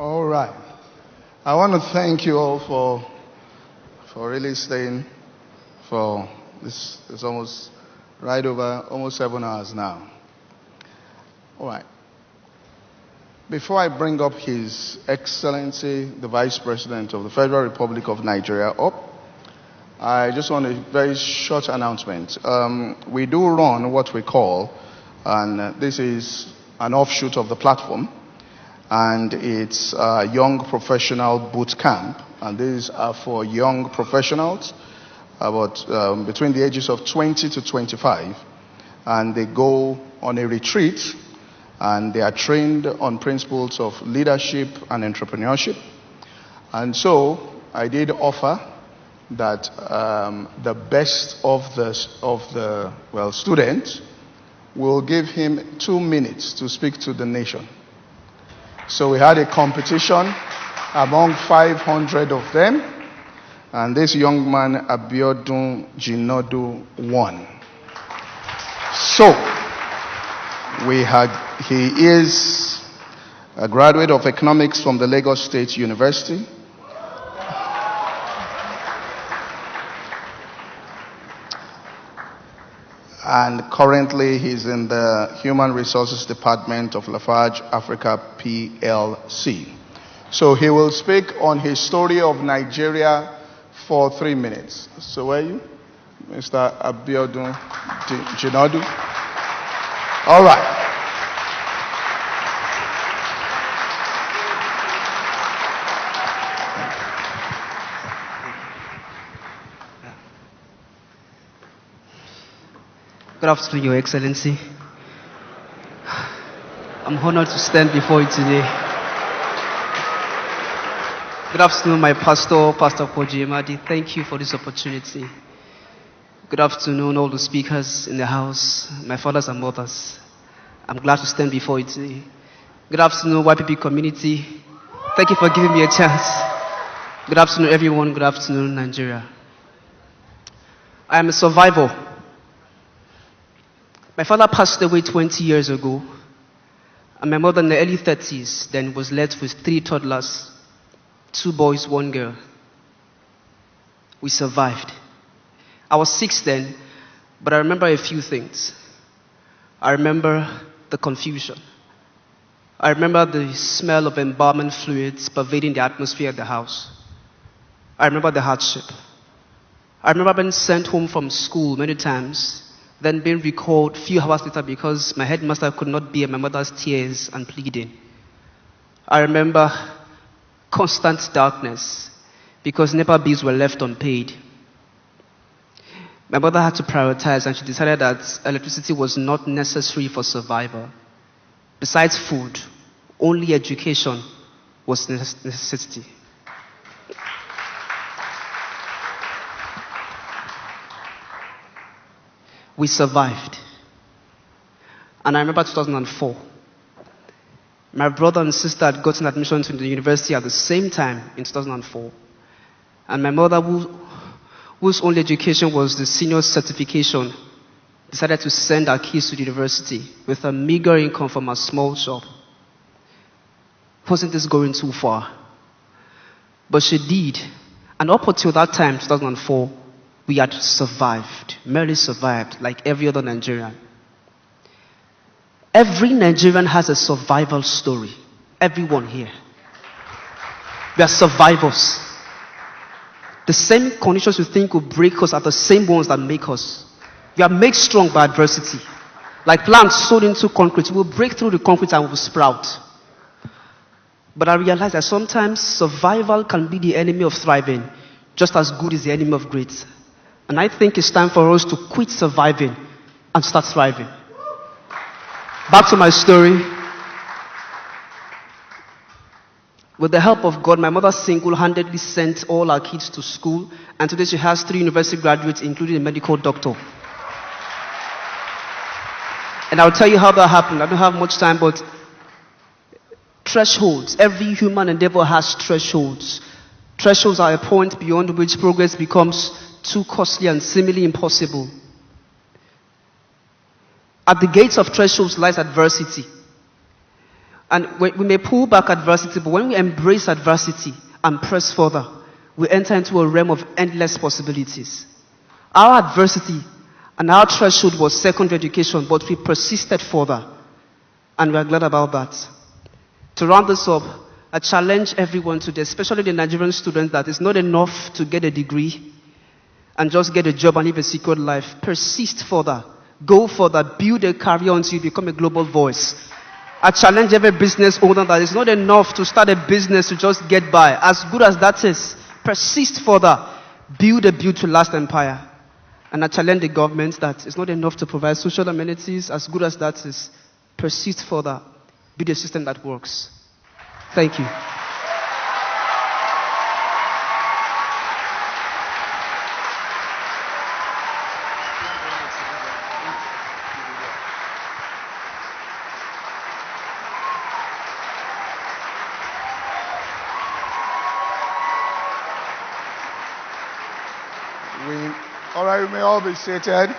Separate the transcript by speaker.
Speaker 1: All right. I want to thank you all for really staying for this. It's almost right over almost 7 hours now. All right. Before I bring up His Excellency, the Vice President of the Federal Republic of Nigeria up, I just want a very short announcement. We do run what we call, and this is an offshoot of the platform, and it's a young professional boot camp, and these are for young professionals between the ages of 20 to 25, and they go on a retreat, and they are trained on principles of leadership and entrepreneurship. And so I did offer that the best of the students will give him 2 minutes to speak to the nation. So we had a competition among 500 of them, and this young man, Abiodun Jinodu, won. So he is a graduate of economics from the Lagos State University. And currently he's in the Human Resources Department of Lafarge Africa PLC. So he will speak on his story of Nigeria for 3 minutes. So where are you? Mr. Abiodun Jinodu. All right.
Speaker 2: Good afternoon, Your Excellency. I'm honored to stand before you today. Good afternoon, my pastor, Pastor Koji Emadi. Thank you for this opportunity. Good afternoon, all the speakers in the house, my fathers and mothers. I'm glad to stand before you today. Good afternoon, YPP community. Thank you for giving me a chance. Good afternoon, everyone. Good afternoon, Nigeria. I am a survivor. My father passed away 20 years ago, and my mother in the early 30s then was left with 3 toddlers, 2 boys, 1 girl. We survived. I was 6 then, but I remember a few things. I remember the confusion. I remember the smell of embalming fluids pervading the atmosphere of the house. I remember the hardship. I remember being sent home from school many times, then being recalled a few hours later because my headmaster could not bear my mother's tears and pleading. I remember constant darkness because NEPA bills were left unpaid. My mother had to prioritize, and she decided that electricity was not necessary for survival. Besides food, only education was necessity. We survived. And I remember 2004. My brother and sister had gotten admission to the university at the same time in 2004. And my mother, whose only education was the senior certification, decided to send our kids to the university with a meager income from a small shop. Wasn't this going too far? But she did. And up until that time, 2004, we had survived, merely survived, like every other Nigerian. Every Nigerian has a survival story. Everyone here. We are survivors. The same conditions you think will break us are the same ones that make us. We are made strong by adversity. Like plants sowed into concrete, we will break through the concrete and we will sprout. But I realize that sometimes survival can be the enemy of thriving, just as good is the enemy of great. And I think it's time for us to quit surviving and start thriving. Back to my story. With the help of God, my mother single-handedly sent all our kids to school, and today she has 3 university graduates, including a medical doctor. And I'll tell you how that happened. I don't have much time, but thresholds. Every human endeavor has thresholds. Thresholds are a point beyond which progress becomes too costly and seemingly impossible. At the gates of thresholds lies adversity. And we may pull back adversity, but when we embrace adversity and press further, we enter into a realm of endless possibilities. Our adversity and our threshold was secondary education, but we persisted further. And we are glad about that. To round this up, I challenge everyone today, especially the Nigerian students, that it's not enough to get a degree and just get a job and live a secure life. Persist further. Go further. Build a career until you become a global voice. I challenge every business owner that it's not enough to start a business to just get by. As good as that is, persist further. Build a built-to-last empire. And I challenge the government that it's not enough to provide social amenities. As good as that is, persist further. Build a system that works. Thank you.
Speaker 1: All right, we may all be seated.